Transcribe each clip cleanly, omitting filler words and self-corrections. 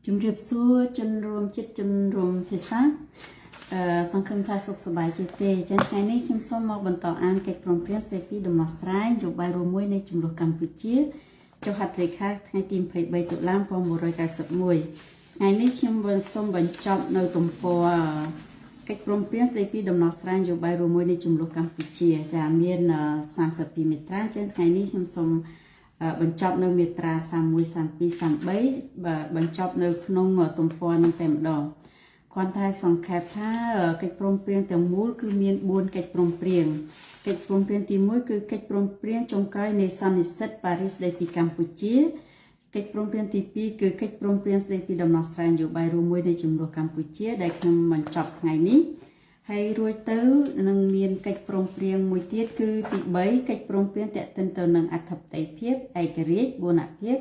ជំរាបសួរជនរួមចិត្តជនរួមភាសាសង្ឃឹមថាសុខសប្បាយជាទេចឹងថ្ងៃនេះខ្ញុំសូមមកបន្តអានកិច្ចព្រមព្រៀងស្ដីពីដំណោះស្រាយនយោបាយរួមមួយនៃចំនួនកម្ពុជាចុះហត្ថលេខាថ្ងៃទី23តុលា1991ថ្ងៃនេះខ្ញុំសូមបញ្ចប់នៅទំព័រកិច្ចព្រមព្រៀងស្ដីពីដំណោះស្រាយនយោបាយរួមមួយនៃចំនួនកម្ពុជាចាមាន32មាត្រាចឹងថ្ងៃនេះខ្ញុំសូមបញ្ចប់នៅមាត្រា31 32 33បញ្ចប់នៅក្នុងទំព័រនឹងតែម្ដងគ្រាន់តែសង្ខេបថាកិច្ចព្រមព្រៀងទាំងមូលគឺមាន4កិច្ចព្រមព្រៀងកិច្ចព្រមព្រៀងទី1គឺកិច្ចព្រមព្រៀងចុងក្រោយនៃសន្និសីទប៉ារីសស្ដីពីកម្ពុជាកិច្ចព្រមព្រៀងទី2គឺកិច្ចព្រមព្រៀងស្ដីពីដំណោះស្រាយនយោបាយរួមមួយនៃចំនួនកម្ពុជាដែលខ្ញុំបញ្ចប់ថ្ងៃនេះហើយរួចទៅនឹងមានកិច្ចព្រមព្រៀងមួយទៀតគឺទី3កិច្ចព្រមព្រៀងទាក់ទិនទៅនឹងអធិបតេយ្យភាពឯករាជ្យបូរណភាព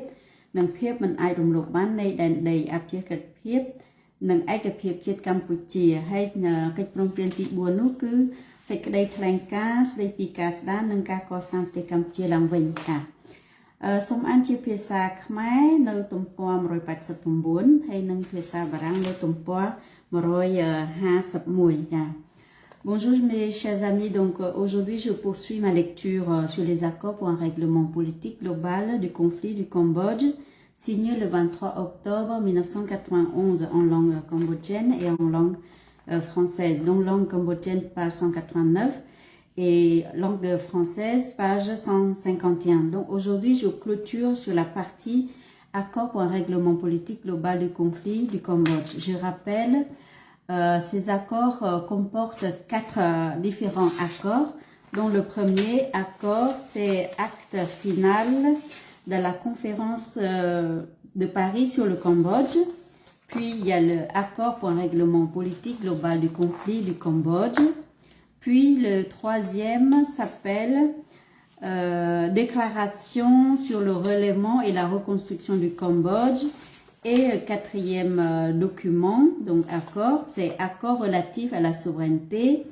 និងភាពមិនអាចរំលោភបាននៃដែនដីអព្យាក្រឹតភាពនិងឯកភាពជាតិកម្ពុជាហើយកិច្ចព្រមព្រៀងទី4នោះគឺសេចក្តីថ្លែងការណ៍ស្តីពីការស្ដារនិងការកសាងប្រទេសកម្ពុជាឡើងវិញค่ะសូមអានជាភាសាខ្មែរនៅទំព័រ189ហើយនិងភាសាបារាំងនៅទំព័រ151ចាBonjour mes chers amis, donc aujourd'hui je poursuis ma lecture sur les accords pour un règlement politique global du conflit du Cambodge signé le 23 octobre 1991 en langue cambodgienne et en langue française. Donc langue cambodgienne page 189 et langue française page 151. Donc aujourd'hui je clôture sur la partie accord pour un règlement politique global du conflit du Cambodge. Je rappelle ces accords comportent 4 différents accords, dont le premier accord, c'est acte final de la conférence de Paris sur le Cambodge. Puis il y a l'accord pour un règlement politique global du conflit du Cambodge. Puis le troisième s'appelle déclaration sur le relèvement et la reconstruction du Cambodge. Et le quatrième document, donc accord, c'est accord relatif à la souveraineté,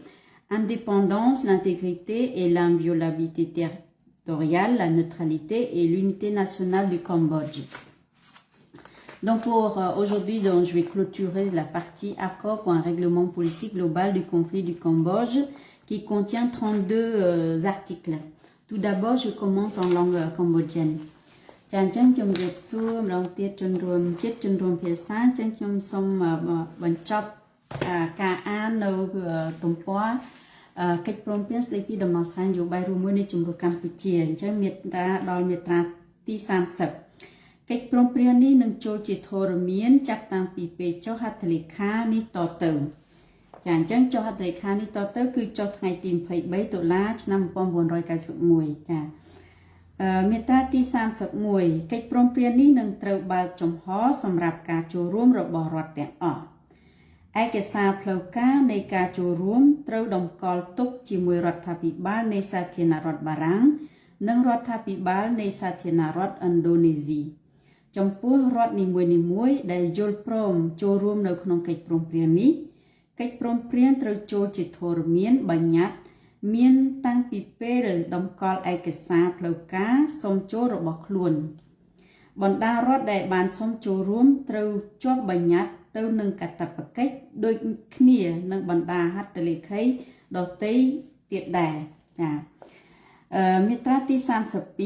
indépendance, l'intégrité et l'inviolabilité territoriale, la neutralité et l'unité nationale du Cambodge. Donc pour aujourd'hui, je vais clôturer la partie accord pour un règlement politique global du conflit du Cambodge qui contient 32 articles. Tout d'abord, je commence en langue cambodgienne. ចាអញ្ចឹងជំរាបសួរម្ដងទៀតជនរួមជាតិជនរួមភាសាអញ្ចឹងខ្ញុំសូមបញ្ចប់ការអាននៅទំព័រកិច្ចព្រមព្រៀងស្ដីពីដំណោះស្រាយនយោបាយរួមមួយនៃចំនួនកម្ពុជាអញ្ចឹងមាត្រាដល់មាត្រាទី30កិច្ចព្រមព្រៀងនេះនឹងចូលជាធរមានចាប់តាំងពីពេលចុះហត្ថលេខានេះតទៅចាអញ្ចឹងចុះហត្ថលេខានេះតទៅគឺចុះថ្ងៃទី23តុលាឆ្នាំ1991ចាមាត្រាទី31កិច្ចព្រមព្រៀងនេះនឹងត្រូវបើកចំហសម្រាប់ការចូលរួមរបស់រដ្ឋទាំងអស់ឯកសារផ្លូវការនៃការចូលរួមត្រូវតម្កល់ទុកជាមួយរដ្ឋាភិបាលនៃសាធារណរដ្ឋបារាំងនិងរដ្ឋាភិបាលនៃសាធារណរដ្ឋឥណ្ឌូនេស៊ីចំពោះរដ្ឋនីមួយៗដែលយល់ព្រមចូលរួមនៅក្នុងកិច្ចព្រមព្រៀងនេះកិច្ចព្រមព្រៀងត្រូវចូលជាធរមានបញ្ញត្តិមានតាំងពីពេលតម្កល់ឯកសារផ្លូវការសុំចូលរបស់ខ្លួនបណ្ដារដ្ឋដែលបានសុំចូលរួមត្រូវជាប់បញ្ញត្តិទៅនឹងកាតព្វកិច្ចដូចគ្នានឹងបណ្ដាហត្ថលេខីដទៃទៀតដែរចាមាត្រាទី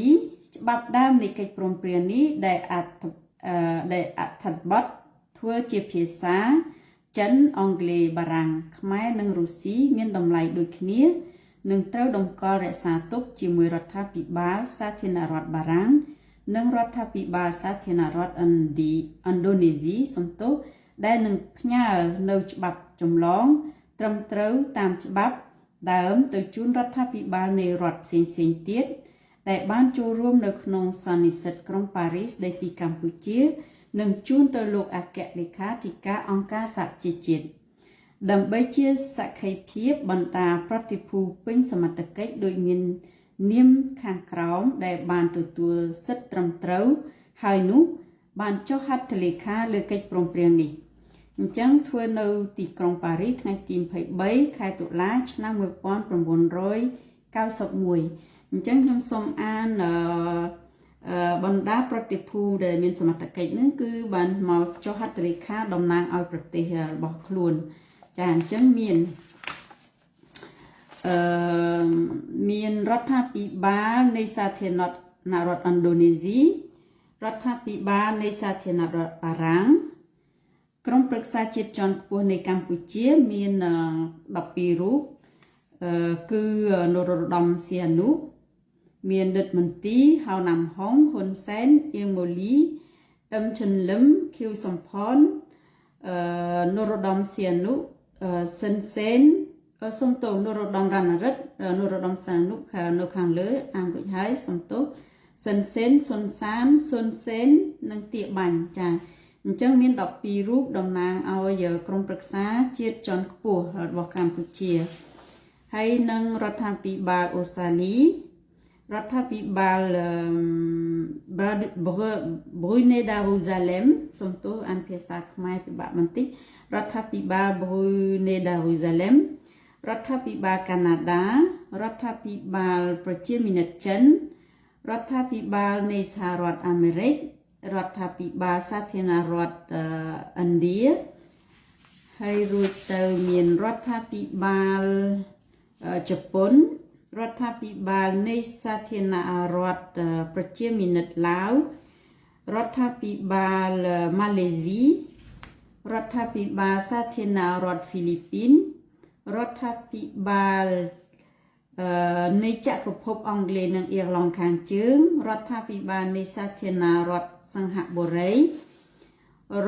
32ច្បាប់ដើមនៃកិច្ចព្រមព្រៀងនេះដែលអត្ថបទធ្វើជាភាសាចិនអង់គ្លេសបារាំងខ្មែរនិងរុស្ស៊ីមានតម្លៃដូចគ្នានឹងត្រូវតម្កល់រក្សាទុកជាមួយរដ្ឋាភិបាលសាធារណរដ្ឋបារាំងនិងរដ្ឋាភិបាលសាធារណរដ្ឋឥណ្ឌូនេស៊ីសំទោសដែលនឹងផ្ញើនៅច្បាប់ចម្លងត្រឹមត្រូវតាមច្បាប់ដើមទៅជូនរដ្ឋាភិបាលនៃរដ្ឋផ្សេងៗទៀតដែលបានចូលរួមនៅក្នុងសន្និសីទក្រុងប៉ារីសស្ដីពីកម្ពុជានិងជូនទៅលោកអគ្គលេខាធិការអង្គការសហជីវជាតិដើម្បីជាសក្ខីភាពបណ្ដាប្រតិភូពេញសមត្ថកិច្ចដោយមាននាមខាងក្រោមដែលបានទទួលសិទ្ធិត្រឹមត្រូវហើយនោះបានចុះហត្ថលេខាលើកិច្ចព្រមព្រៀងនេះអញ្ចឹងធ្វើនៅទីក្រុងប៉ារីសថ្ងៃទី23ខែតុលាឆ្នាំ1991អញ្ចឹងខ្ញុំសូមអាន បណ្ដាប្រតិភូដែលមានសមត្ថកិច្ចហ្នឹងគឺបានមកចុះហត្ថលេខាតំណាងឲ្យប្រទេសរបស់ខ្លួនចាអញ្ចឹងមានរដ្ឋាភិបាលនៃសាធារណរដ្ឋឥណ្ឌូនេស៊ីរដ្ឋាភិបាលនៃសាធារណរដ្ឋបារាំងក្រុមប្រឹក្សាជាតិជាន់ខ្ពស់នៃកម្ពុជាមាន12រូបគឺនរោត្តមសីហនុមានដិតមន្ទីហៅណាំហុងហ៊ុនសែនអៀងម៉ូលីអឹមឈិនលឹមខៀវសំផននរោត្តមសីហនុសិនសេនសុំទោសនរោត្តមរណរិទ្ធនរោត្តមសីហនុនៅខាងលើអានរួចហើយសុំទោសសិនសេនសុនសានសុនសេននិងទាបាញ់ចាអញ្ចឹងមាន12រូបតំណាងឲ្យក្រុមប្រឹក្សាជាតិជាន់ខ្ពស់របស់កម្ពុជាហើយនឹងរដ្ឋាភិបាលអូស្ត្រាលីរដ្ឋាភិបាល Brunei Darussalam សុំទោសអានភាសាខ្មែរពិបាកបន្តិចរដ្ឋាភិបាល Brunei Darussalam រដ្ឋាភិបាលកាណាដារដ្ឋាភិបាលប្រជាមានិតចិនរដ្ឋាភិបាលនៃសហរដ្ឋអាមេរិករដ្ឋាភិបាលសាធារណរដ្ឋឥណ្ឌាហើយរួចទៅមានរដ្ឋាភិបាលជប៉ុនរដ្ឋាភិបាលនៃសាធារណរដ្ឋប្រជាមានិតឡាវរដ្ឋាភិបាលម៉ាឡេស៊ីរដ្ឋាភិបាលសាធារណរដ្ឋហ្វីលីពីនរដ្ឋាភិបាលនៃចក្រភពអង់គ្លេសនិងអ៊ីរឡង់ខាងជើងរដ្ឋាភិបាលនៃសាធារណរដ្ឋសិង្ហបុរី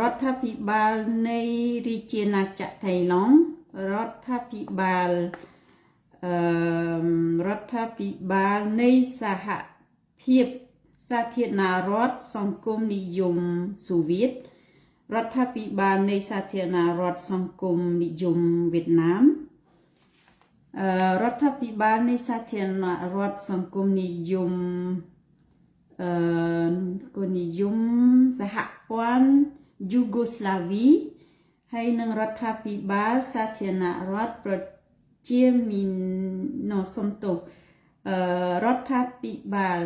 រដ្ឋាភិបាលនៃរាជាណាចក្រថៃឡង់រដ្ឋាភិបាលនៃសហភាពសាធារណរដ្ឋសង្គមនិយមសូវៀតរដ្ឋាភិបាលនៃសាធារណរដ្ឋសង្គមនិយមវៀតណាមរដ្ឋាភិបាលនៃសាធារណរដ្ឋសង្គមនិយមសហព័ន្ធយូហ្គោស្លាវីហើយនឹងរដ្ឋាភិបាលសាធារណរដ្ឋប្រជាមានិតសំទោសរដ្ឋាភិបាល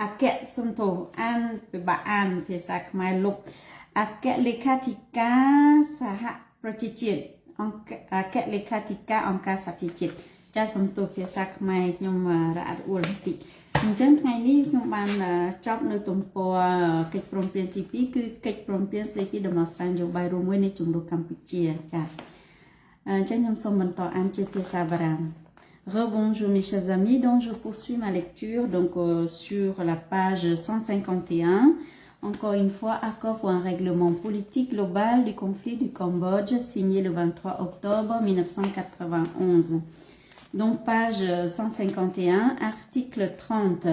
អគ្គសំទោសអានពិបាកអានភាសាខ្មែរលុបអគ្គលេខាធិការសហប្រជាជាតិអគ្គលេខាធិការអង្គការសហប្រជាជាតិចាសសំទោសភាសាខ្មែរខ្ញុំរអាក់រអួលបន្តិចអញ្ចឹងថ្ងៃនេះខ្ញុំបានចប់នៅទំព័រកិច្ចព្រមព្រៀងទី2គឺកិច្ចព្រមព្រៀងស្តីពីដំណោះស្រាយនយោបាយរួមមួយនៃជម្លោះកម្ពុជាចាសអញ្ចឹងខ្ញុំសូមបន្តអានជាភាសាបារាំង Rebonjour mes chers amis, donc je poursuis ma lecture donc sur la page 151. Encore une fois, accord pour un règlement politique global du conflit du Cambodge signé le 23 octobre 1991. Donc page 151, article 30.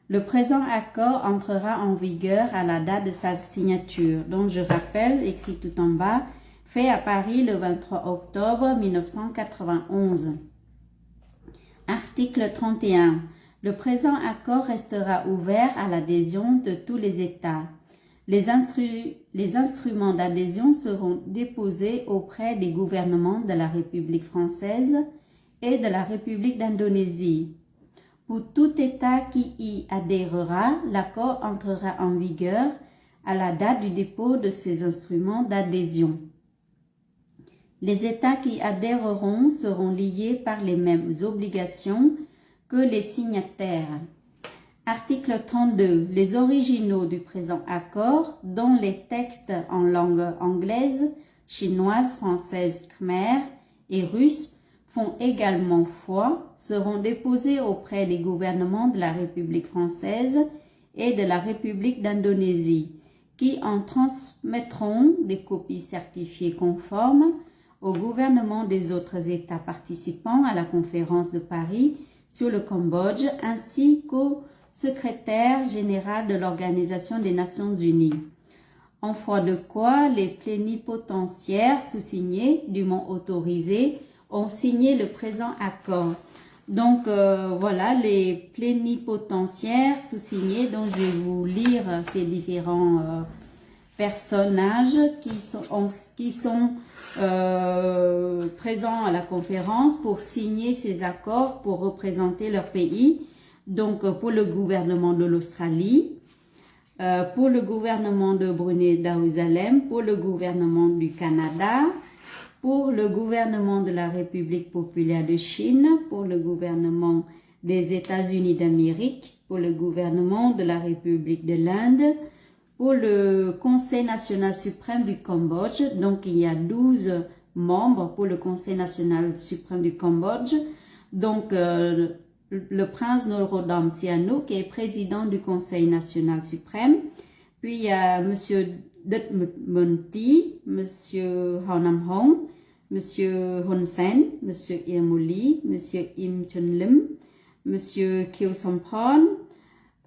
Le présent accord entrera en vigueur à la date de sa signature. Donc je rappelle, écrit tout en bas, fait à Paris le 23 octobre 1991. Article 31. Le présent accord restera ouvert à l'adhésion de tous les États. Les instruments d'adhésion seront déposés auprès des gouvernements de la République française et de la République d'Indonésie. Pour tout État qui y adhérera, l'accord entrera en vigueur à la date du dépôt de ces instruments d'adhésion. Les États qui adhéreront seront liés par les mêmes obligations que les signataires. Article 32. Les originaux du présent accord, dont les textes en langue anglaise, chinoise, française, khmer et russe, font également foi, seront déposés auprès des gouvernements de la République française et de la République d'Indonésie, qui en transmettront des copies certifiées conformes au gouvernement des autres États participants à la conférence de Paris sur le Cambodge, ainsi qu'au secrétaire général de l'Organisation des Nations Unies. En foi de quoi, les plénipotentiaires sous-signés, dûment autorisés, ont signé le présent accord. Donc, voilà les plénipotentiaires sous-signés, dont je vais vous lire ces différents personnages qui sont présents à la conférence pour signer ces accords pour représenter leur pays. Donc, pour le gouvernement de l'Australie, pour le gouvernement de Brunei Darussalam, pour le gouvernement du Canada, pour le gouvernement de la République populaire de Chine, pour le gouvernement des États-Unis d'Amérique, pour le gouvernement de la République de l'Inde, pour le Conseil national suprême du Cambodge. Donc, il y a 12 membres pour le Conseil national suprême du Cambodge. Donc, le prince Norodom Sihanouk qui est président du Conseil national suprême. Puis, il y a M. Dut Munti, M. Honam Hong, M. Hun Sen, M. Iamuli, M. Im Chun Lim, M. Khieu Samphan,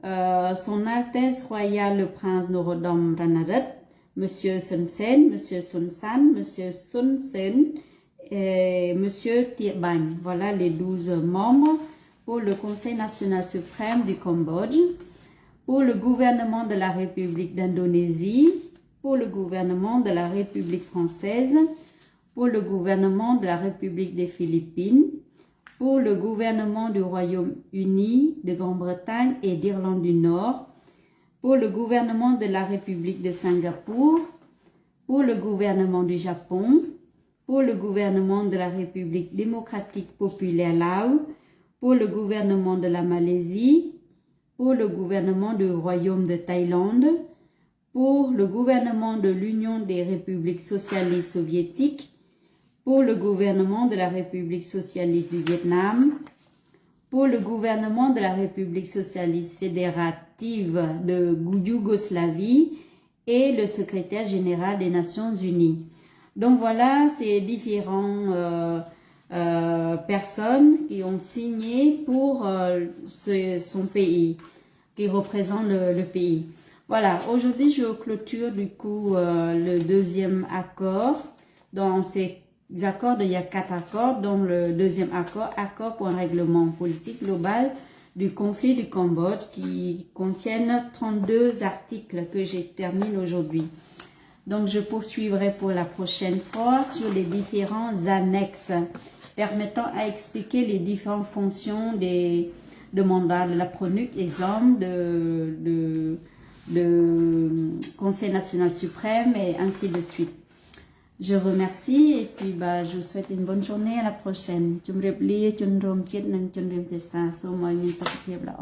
Son Altesse Royale le Prince Norodom Ranariddh, M. Sun Sen, M. Sun San, M. Sun Sen et M. Thie Banh. Voilà les 12 membres pour le Conseil national suprême du Cambodge, pour le gouvernement de la République d'Indonésie, pour le gouvernement de la République française, pour le gouvernement de la République des Philippines, pour le gouvernement du Royaume-Uni, de Grande-Bretagne et d'Irlande du Nord, pour le gouvernement de la République de Singapour, pour le gouvernement du Japon, pour le gouvernement de la République démocratique populaire Laos, pour le gouvernement de la Malaisie, pour le gouvernement du Royaume de Thaïlande, pour le gouvernement de l'Union des républiques socialistes soviétiques, pour le gouvernement de la République socialiste du Vietnam, pour le gouvernement de la République socialiste fédérative de Yougoslavie et le secrétaire général des Nations Unies. Donc voilà, ces différentes personnes qui ont signé pour son pays, qui représentent le pays. Voilà, aujourd'hui je clôture du coup le deuxième accord. Dans ces accords, il y a 4 accords, dont le deuxième accord, accord pour un règlement politique global du conflit du Cambodge, qui contiennent 32 articles que j'ai terminé aujourd'hui. Donc je poursuivrai pour la prochaine fois sur les différents annexes permettant à expliquer les différentes fonctions de mandat de la PRONUC, des hommes, de Conseil national suprême et ainsi de suite. Je remercie et puis je vous souhaite une bonne journée, à la prochaine. Chumrep lia chun rom chiet nang chun rim pesa so moi min sakaphiep la